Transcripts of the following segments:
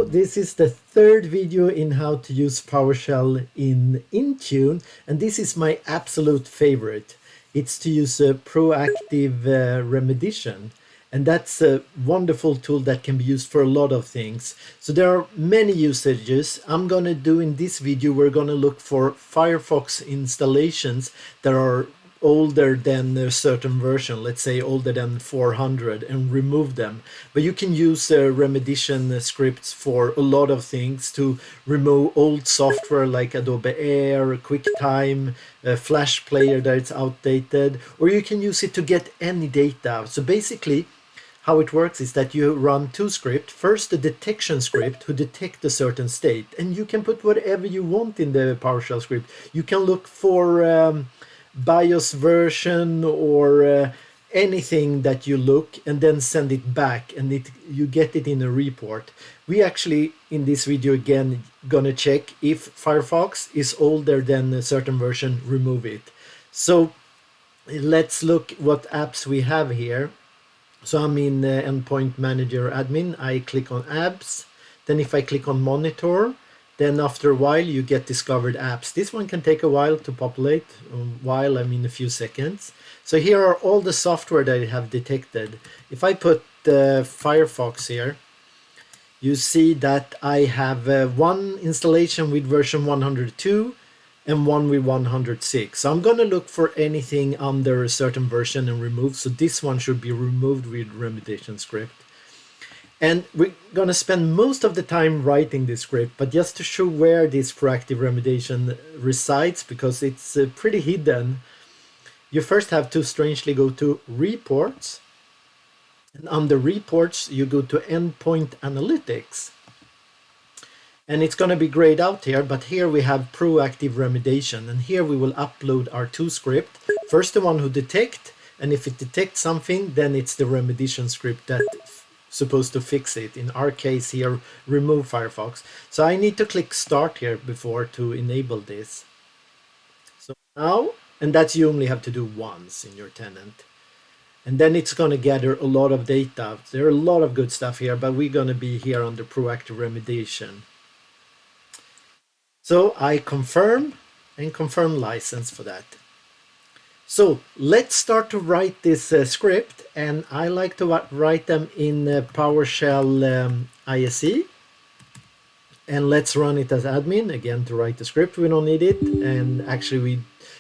this is the third video in how to use PowerShell in Intune, and this is my absolute favorite. It's to use a proactive remediation, and that's a wonderful tool that can be used for a lot of things. So there are many usages. I'm gonna do in this video, we're gonna look for Firefox installations that are older than a certain version, let's say older than 400, and remove them. But you can use remediation scripts for a lot of things, to remove old software like Adobe Air, QuickTime, Flash Player that's outdated, or you can use it to get any data. So basically how it works is that you run two scripts. First, the detection script to detect a certain state, and you can put whatever you want in the PowerShell script. You can look for BIOS version or anything that you look, and then send it back, and you get it in a report. We actually in this video again gonna check if Firefox is older than a certain version, remove it. So let's look what apps we have here. So I'm in Endpoint Manager Admin. I click on apps, then if I click on monitor, then after a while you get discovered apps. This one can take a while to populate, while I mean a few seconds. So here are all the software that I have detected. If I put Firefox here, you see that I have one installation with version 102 and one with 106. So I'm gonna look for anything under a certain version and remove. So this one should be removed with Remediation Script. And we're going to spend most of the time writing this script, but just to show where this proactive remediation resides, because it's pretty hidden, you first have to strangely go to reports, and under reports you go to endpoint analytics, and it's going to be grayed out here, but here we have proactive remediation, and here we will upload our two scripts. First the one who detect, and if it detects something, then it's the remediation script that supposed to fix it. In our case here, remove Firefox. So I need to click start here before to enable this. So now, and that's you only have to do once in your tenant. And then it's going to gather a lot of data. There are a lot of good stuff here, but we're going to be here under proactive remediation. So I confirm and confirm license for that. So let's start to write this script, and I like to write them in PowerShell ISE. And let's run it as admin again to write the script. We don't need it, and actually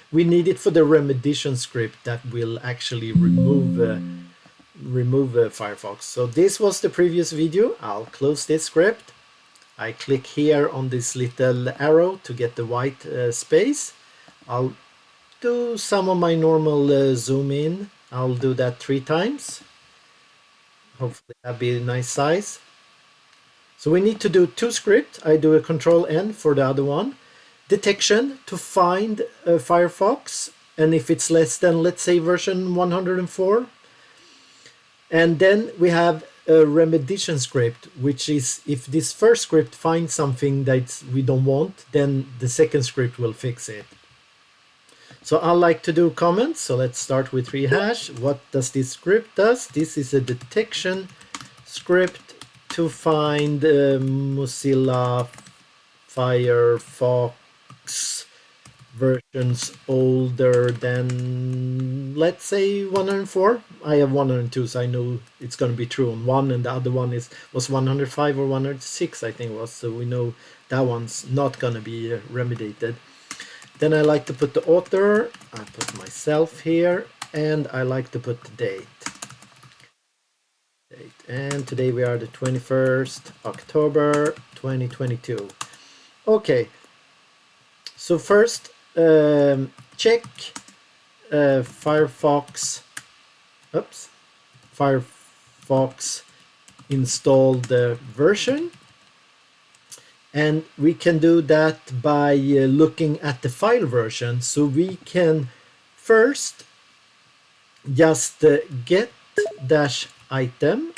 we need it for the remediation script that will actually remove Firefox. So this was the previous video. I'll close this script. I click here on this little arrow to get the white space. I'll do some of my normal zoom in. I'll do that 3 times. Hopefully that'll be a nice size. So we need to do 2 scripts. I do a control N for the other one. Detection to find Firefox, and if it's less than, let's say, version 104. And then we have a remediation script, which is if this first script finds something that we don't want, then the second script will fix it. So I like to do comments. So let's start with rehash. What does this script does? This is a detection script to find Mozilla Firefox versions older than, let's say, 104. I have 102, so I know it's going to be true on one, and the other one was 105 or 106, I think it was. So we know that one's not going to be remediated. Then I like to put the author, I put myself here, and I like to put the date. And today we are the 21st October 2022. Okay, so first check Firefox installed version. And we can do that by looking at the file version. So we can first just get -item.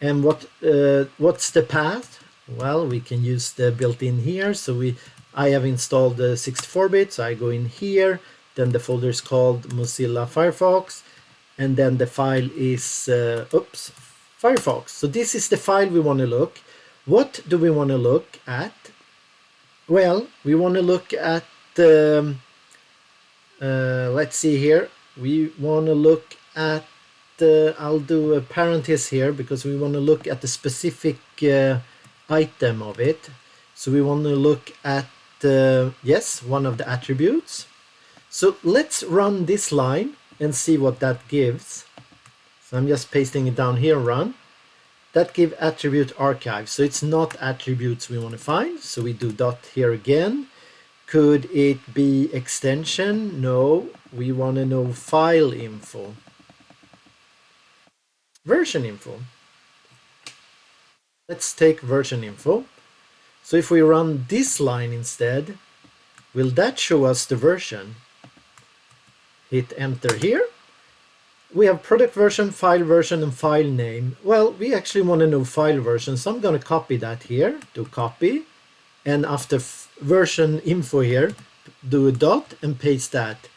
And what's the path? Well, we can use the built-in here. So I have installed the 64-bit, so I go in here. Then the folder is called Mozilla Firefox, and then the file is Firefox. So this is the file we want to look. What do we want to look at? Well, we want to look at the let's see here. We want to look at I'll do a parenthesis here because we want to look at the specific item of it. So we want to look at yes, one of the attributes. So let's run this line and see what that gives. So I'm just pasting it down here, run. That give attribute archive. So it's not attributes we want to find. So we do dot here again. Could it be extension? No, we want to know file info. Version info. Let's take version info. So if we run this line instead, will that show us the version? Hit enter here. We have product version, file version, and file name. Well, we actually want to know file version, so I'm going to copy that here, do copy, and after version info here, do a dot and paste that.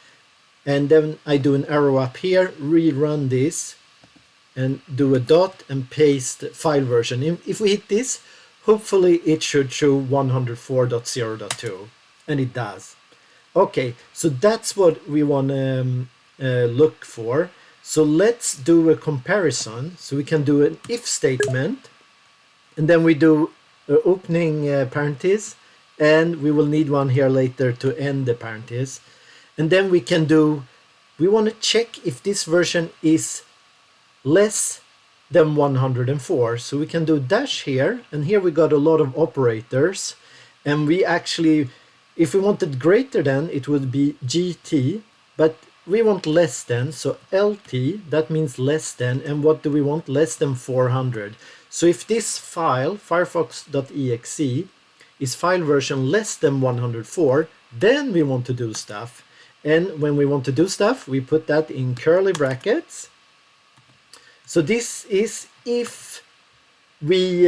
And then I do an arrow up here, rerun this, and do a dot and paste file version. If we hit this, hopefully it should show 104.0.2, and it does. Okay, so that's what we want to look for. So let's do a comparison. So we can do an if statement, and then we do opening parenthesis, and we will need one here later to end the parenthesis. And then we can do, we want to check if this version is less than 104. So we can do dash here, and here we got a lot of operators, and we actually, if we wanted greater than, it would be GT, but we want less than, so LT, that means less than, and what do we want? Less than 400. So if this file, firefox.exe, is file version less than 104, then we want to do stuff. And when we want to do stuff, we put that in curly brackets. So this is if we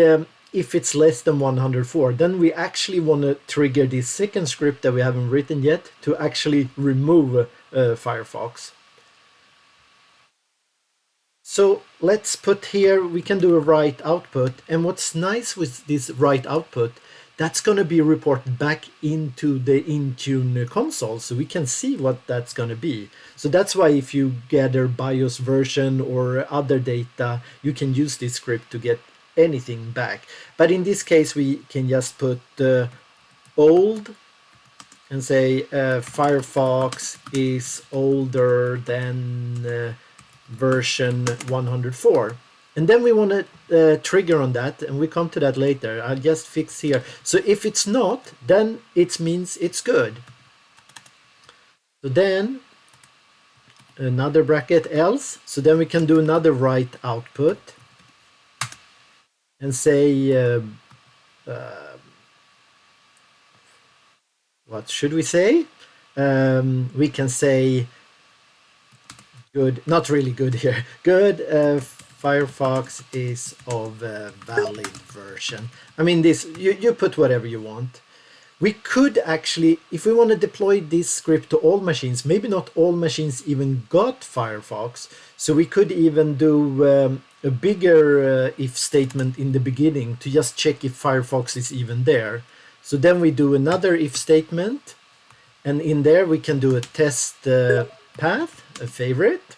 if it's less than 104, then we actually want to trigger this second script that we haven't written yet to actually remove Firefox. So let's put here, we can do a write output, and what's nice with this write output, that's going to be reported back into the Intune console, so we can see what that's going to be. So that's why if you gather BIOS version or other data, you can use this script to get anything back. But in this case, we can just put old and say Firefox is older than version 104. And then we want to trigger on that, and we come to that later. I'll just fix here. So if it's not, then it means it's good. So then another bracket else. So then we can do another write output and say, what should we say? We can say good, not really good here. Good, Firefox is of a valid version. I mean, this, you put whatever you want. We could actually, if we want to deploy this script to all machines, maybe not all machines even got Firefox, so we could even do a bigger if statement in the beginning to just check if Firefox is even there. So then we do another if statement, and in there we can do a test path, a favorite,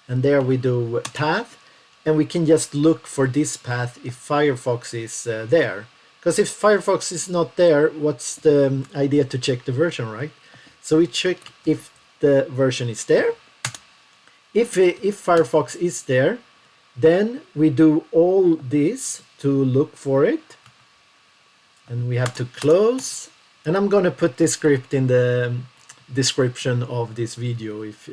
and there we do path, and we can just look for this path if Firefox is there. Because if Firefox is not there, what's the idea to check the version, right? So we check if the version is there. If Firefox is there, then we do all this to look for it. And we have to close. And I'm going to put this script in the description of this video if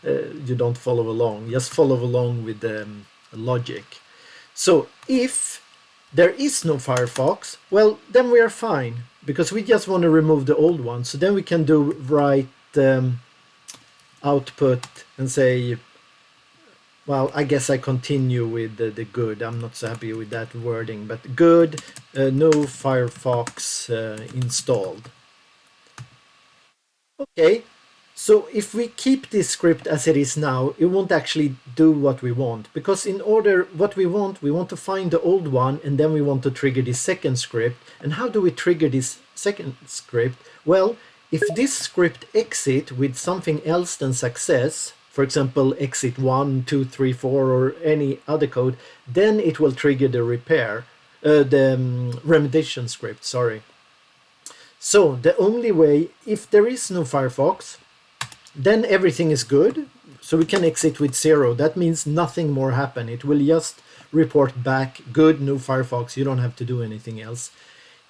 you don't follow along. Just follow along with the logic. So if there is no Firefox, well, then we are fine, because we just want to remove the old one. So then we can do write output and say, well, I guess I continue with the good. I'm not so happy with that wording, but good, no Firefox installed. Okay, So if we keep this script as it is now, it won't actually do what we want, because in order what we want to find the old one, and then we want to trigger this second script. And how do we trigger this second script? Well, if this script exit with something else than success, for example, exit 1, 2, 3, 4, or any other code, then it will trigger the remediation script, sorry. So the only way, if there is no Firefox, then everything is good. So we can exit with 0. That means nothing more happen. It will just report back, good, no Firefox. You don't have to do anything else.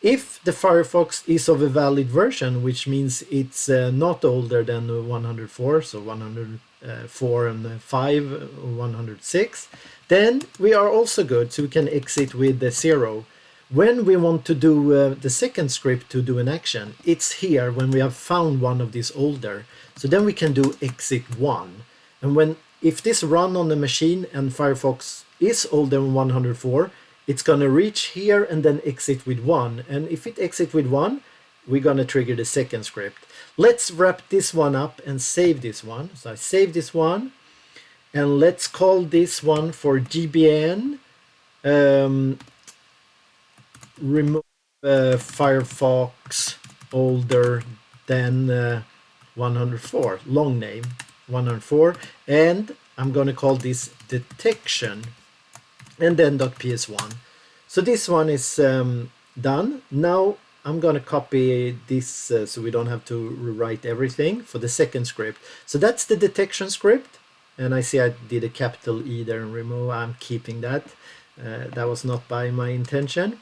If the Firefox is of a valid version, which means it's not older than 104, so 104 and 5, 106, then we are also good. So we can exit with the 0. When we want to do the second script to do an action, it's here when we have found one of these older. So then we can do exit 1. And if this run on the machine and Firefox is older than 104, it's going to reach here and then exit with 1. And if it exits with 1, we're going to trigger the second script. Let's wrap this one up and save this one. So I save this one. And let's call this one for GBN. Remove Firefox older than 104, long name 104, and I'm going to call this detection, and then .ps1. So this one is done. Now I'm going to copy this so we don't have to rewrite everything for the second script. So that's the detection script, and I see I did a capital E there and remove. I'm keeping that. That was not by my intention.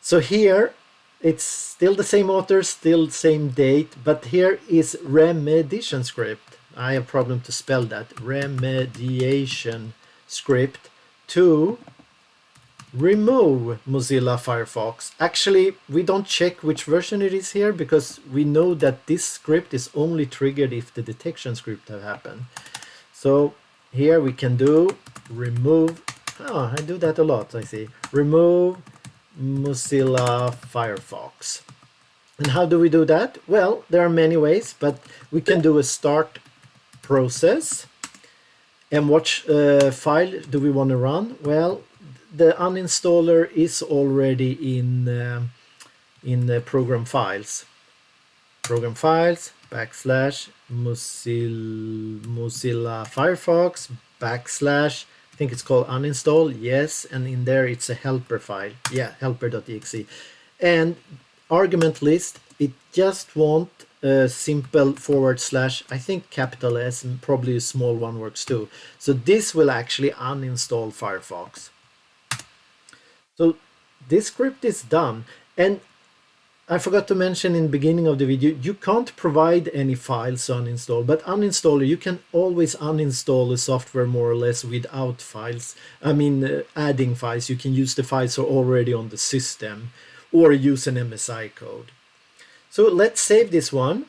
So here it's still the same author, still same date, but here is remediation script. I have a problem to spell that. Remediation script to remove Mozilla Firefox. Actually, we don't check which version it is here because we know that this script is only triggered if the detection script have happened. So here we can do remove. Oh, I do that a lot, I see. Remove Mozilla Firefox. And how do we do that? Well, there are many ways, but we can do a start process. And which file do we want to run? Well, the uninstaller is already in the program files. Program files / Mozilla Firefox / I think it's called uninstall, yes, and in there it's a helper file, yeah, helper.exe. And argument list, it just want a simple / I think capital S, and probably a small one works too. So this will actually uninstall Firefox. So this script is done. And I forgot to mention in the beginning of the video, you can't provide any files to uninstall, but uninstaller, you can always uninstall the software more or less without files. I mean, adding files. You can use the files that are already on the system or use an MSI code. So let's save this one,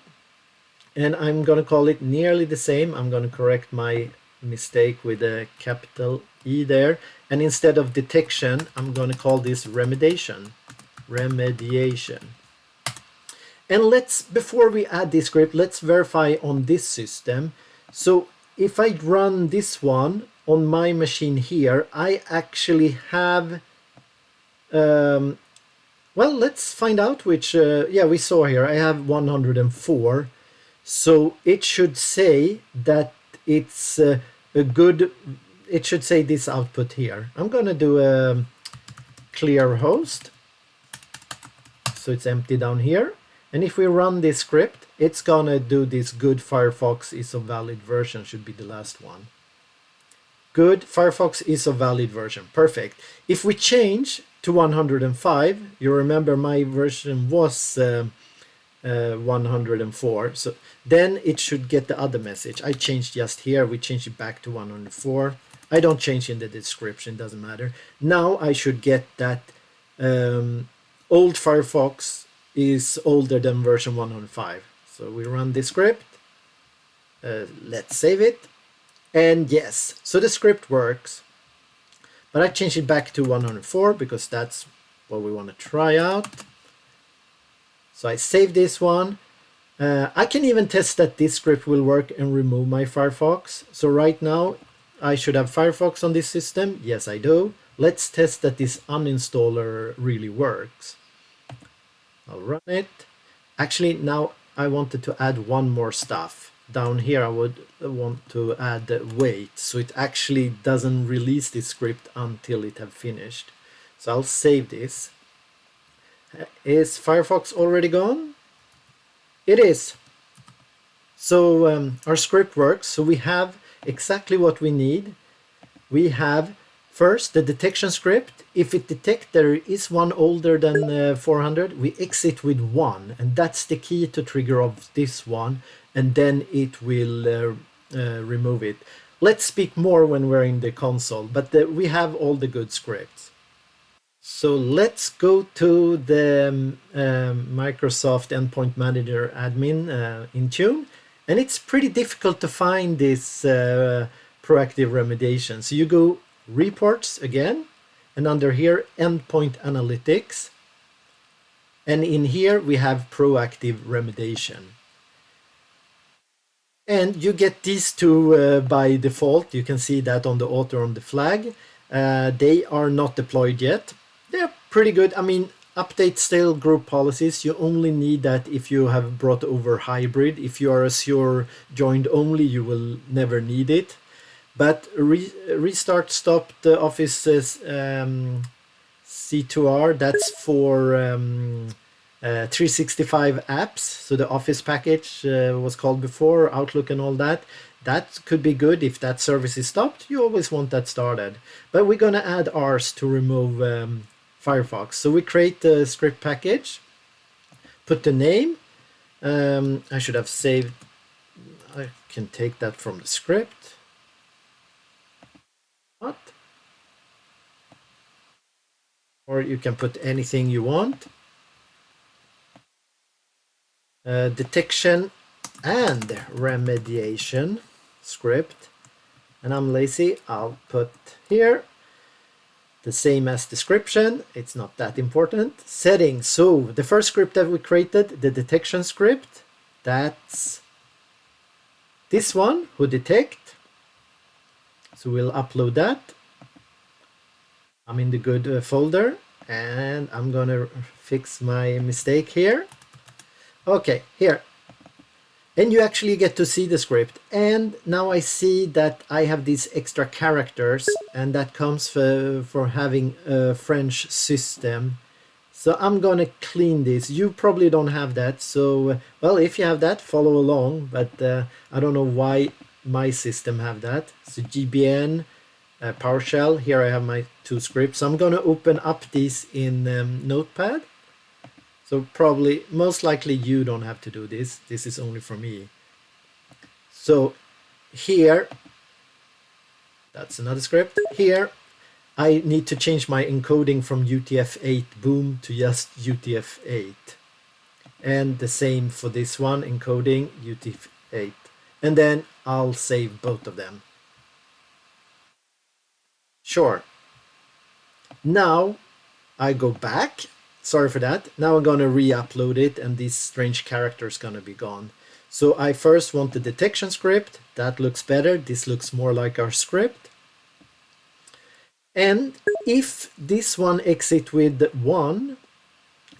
and I'm going to call it nearly the same. I'm going to correct my mistake with a capital E there, and instead of detection, I'm going to call this remediation. And let's, before we add this script, let's verify on this system. So if I run this one on my machine here, I actually have, well, let's find out which, yeah, we saw here, I have 104. So it should say that it's a good, it should say this output here. I'm going to do a clear host. So it's empty down here. And if we run this script, it's gonna do this good Firefox is a valid version, should be the last one. Good, Firefox is a valid version, perfect. If we change to 105, you remember my version was 104, so then it should get the other message. I changed just here, we changed it back to 104. I don't change in the description, doesn't matter. Now I should get that old Firefox is older than version 105. So we run this script. Let's save it. And yes, so the script works. But I changed it back to 104 because that's what we want to try out. So I save this one. I can even test that this script will work and remove my Firefox. So right now I should have Firefox on this system. Yes, I do. Let's test that this uninstaller really works. I'll run it. Actually, now I wanted to add one more stuff. Down here I would want to add wait, so it actually doesn't release this script until it have finished. So I'll save this. Is Firefox already gone? It is. So our script works. So we have exactly what we need. We have first the detection script. If it detects there is one older than 400, we exit with 1, and that's the key to trigger off this one, and then it will remove it. Let's speak more when we're in the console, but we have all the good scripts. So let's go to the Microsoft Endpoint Manager admin Intune, and it's pretty difficult to find this proactive remediation. So you go reports again, and under here endpoint analytics, and in here we have proactive remediation. And you get these two by default. You can see that on the author on the flag. They are not deployed yet. They're pretty good. I mean, update stale group policies. You only need that if you have brought over hybrid. If you are Azure joined only, you will never need it. But restart stop the Office's C2R. That's for 365 apps. So the Office package was called before, Outlook and all that. That could be good if that service is stopped. You always want that started. But we're going to add ours to remove Firefox. So we create the script package, put the name. I should have saved. I can take that from the script. What? Or you can put anything you want. Detection and remediation script, and I'm lazy. I'll put here the same as description. It's not that important. Settings. So the first script that we created, the detection script, that's this one, who detect. So we'll upload that. I'm in the good folder, and I'm gonna fix my mistake here. Okay, here. And you actually get to see the script. And now I see that I have these extra characters, and that comes for having a French system. So I'm gonna clean this. You probably don't have that. So, well, if you have that, follow along. But I don't know why my system have that. So GBN, PowerShell. Here I have my two scripts. So I'm gonna open up these in Notepad. So probably, most likely you don't have to do this. This is only for me. So here, that's another script. Here, I need to change my encoding from UTF-8 boom to just UTF-8. And the same for this one, encoding UTF-8. And then I'll save both of them. Sure. Now I go back. Sorry for that. Now I'm going to re-upload it, and this strange character is going to be gone. So I first want the detection script. That looks better. This looks more like our script. And if this one exit with 1,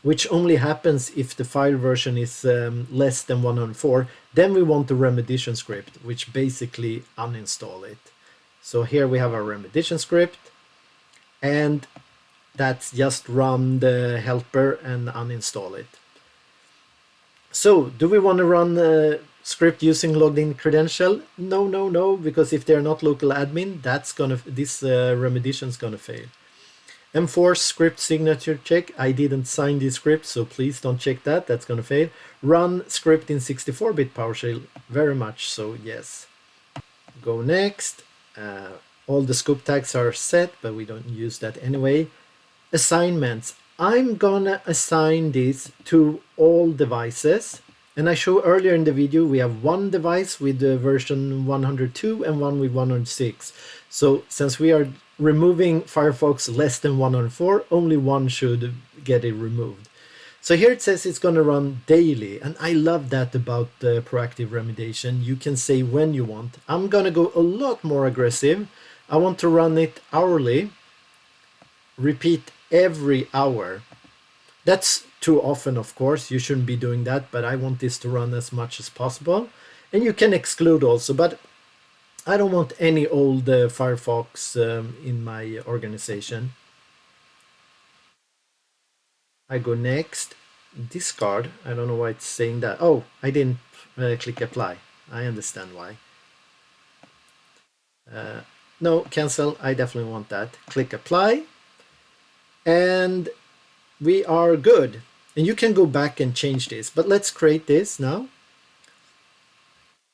which only happens if the file version is less than 104, then we want the remediation script, which basically uninstall it. So here we have our remediation script, and that's just run the helper and uninstall it. So do we want to run a script using logged in credential? No, because if they're not local admin, this remediation is gonna fail. Enforce script signature check. I didn't sign this script, so please don't check that. That's gonna fail. Run script in 64-bit PowerShell. Very much so, yes. Go next. All the scope tags are set, but we don't use that anyway. Assignments. I'm gonna assign this to all devices, and I showed earlier in the video we have one device with the version 102 and one with 106. So since we are removing Firefox less than 104, only one should get it removed. So here it says it's going to run daily, and I love that about the proactive remediation. You can say when you want. I'm going to go a lot more aggressive. I want to run it hourly, repeat every hour. That's too often, of course. You shouldn't be doing that, but I want this to run as much as possible. And you can exclude also, but I don't want any old Firefox in my organization. I go next, discard. I don't know why it's saying that. Oh, I didn't click apply. I understand why. No, cancel. I definitely want that. Click apply. And we are good. And you can go back and change this. But let's create this now.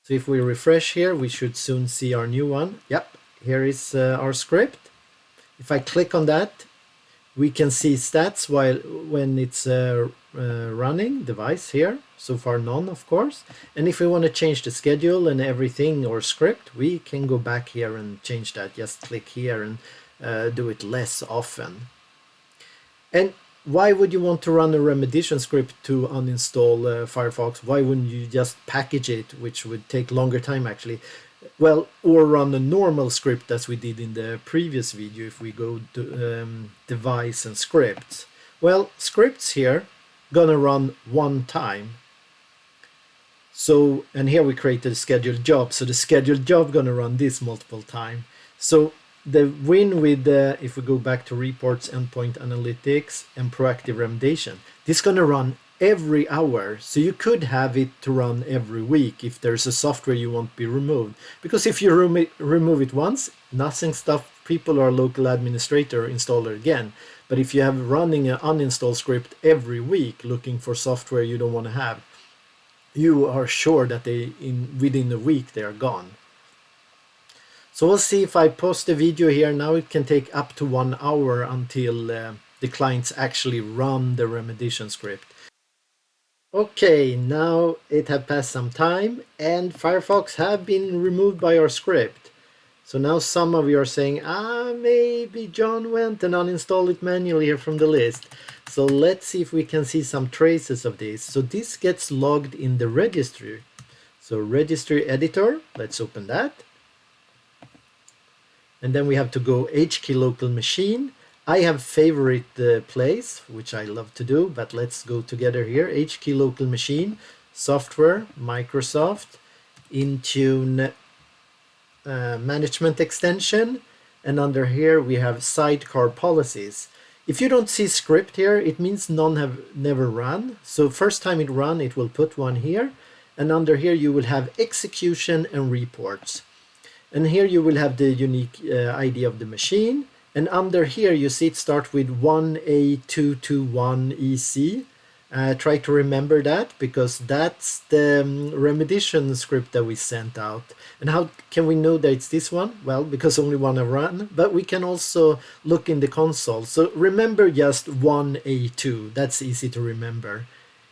So if we refresh here, we should soon see our new one. Yep, here is our script. If I click on that, we can see stats when it's running device here. So far none, of course. And if we want to change the schedule and everything or script, we can go back here and change that. Just click here and do it less often. And why would you want to run a remediation script to uninstall Firefox? Why wouldn't you just package it, which would take longer time actually? Well, or run a normal script as we did in the previous video if we go to device and scripts. Well, scripts here gonna run one time. So, and here we created a scheduled job. So the scheduled job gonna run this multiple time. So the win with if we go back to reports, endpoint analytics, and proactive remediation, this is going to run every hour. So you could have it to run every week if there's a software you want to be removed. Because if you remove it once, nothing stops people or local administrator install it again. But if you have running an uninstall script every week looking for software you don't want to have, you are sure that within a week they are gone. So we'll see if I post the video here. Now it can take up to 1 hour until the clients actually run the remediation script. Okay, now it has passed some time and Firefox have been removed by our script. So now some of you are saying, maybe John went and uninstalled it manually here from the list. So let's see if we can see some traces of this. So this gets logged in the registry. So registry editor, let's open that. And then we have to go HK local machine. I have favorite place, which I love to do, but let's go together here. HK local machine, software, Microsoft, Intune management extension. And under here we have sidecar policies. If you don't see script here, it means none have never run. So first time it run, it will put one here. And under here you will have execution and reports. And here you will have the unique ID of the machine. And under here you see it start with 1A221EC. Try to remember that because that's the remediation script that we sent out. And how can we know that it's this one? Well, because only one have run, but we can also look in the console. So remember just 1A2, that's easy to remember.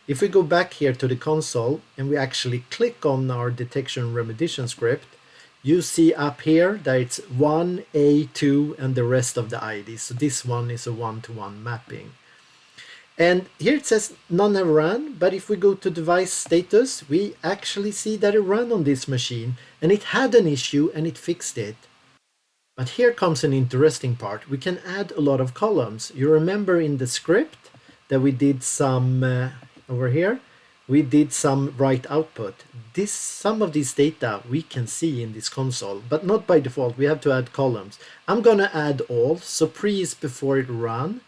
If we go back here to the console and we actually click on our detection remediation script, you see up here that it's 1A2 and the rest of the IDs. So this one is a one-to-one mapping. And here it says none have run, but if we go to device status, we actually see that it ran on this machine and it had an issue and it fixed it. But here comes an interesting part. We can add a lot of columns. You remember in the script that we did some over here, we did some write output. Some of these data we can see in this console, but not by default. We have to add columns. I'm gonna add all. So pre is before it run,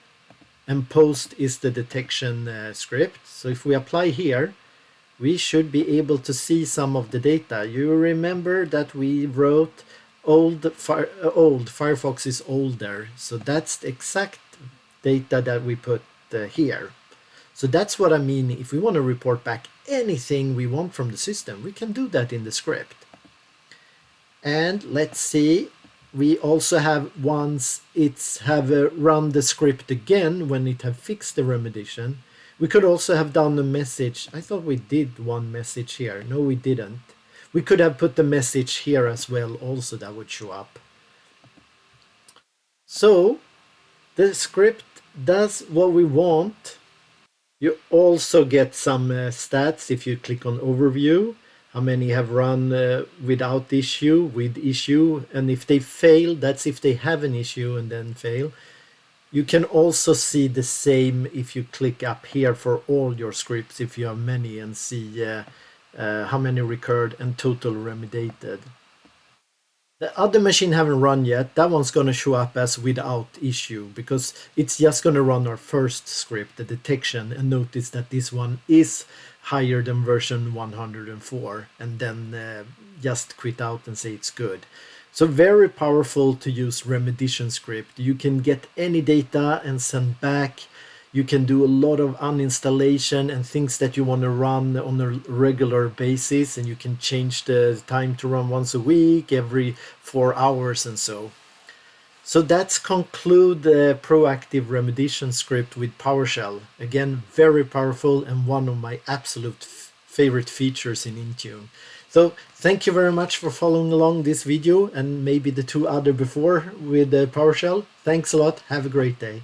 and post is the detection script. So if we apply here, we should be able to see some of the data. You remember that we wrote old Firefox is older. So that's the exact data that we put here. So that's what I mean. If we want to report back anything we want from the system, we can do that in the script. And let's see, we also have once it's have run the script again when it have fixed the remediation. We could also have done a message. I thought we did one message here. No, we didn't. We could have put the message here as well also that would show up. So the script does what we want. You also get some stats if you click on overview, how many have run without issue, with issue, and if they fail, that's if they have an issue and then fail. You can also see the same if you click up here for all your scripts, if you have many, and see how many recurred and total remediated. The other machine haven't run yet. That one's going to show up as without issue because it's just going to run our first script, the detection, and notice that this one is higher than version 104, and then just quit out and say it's good. So very powerful to use Remediation Script. You can get any data and send back. You can do a lot of uninstallation and things that you want to run on a regular basis, and you can change the time to run once a week, every 4 hours, and so. So that's conclude the Proactive Remediation Script with PowerShell. Again, very powerful and one of my absolute favorite features in Intune. So thank you very much for following along this video and maybe the two other before with PowerShell. Thanks a lot. Have a great day.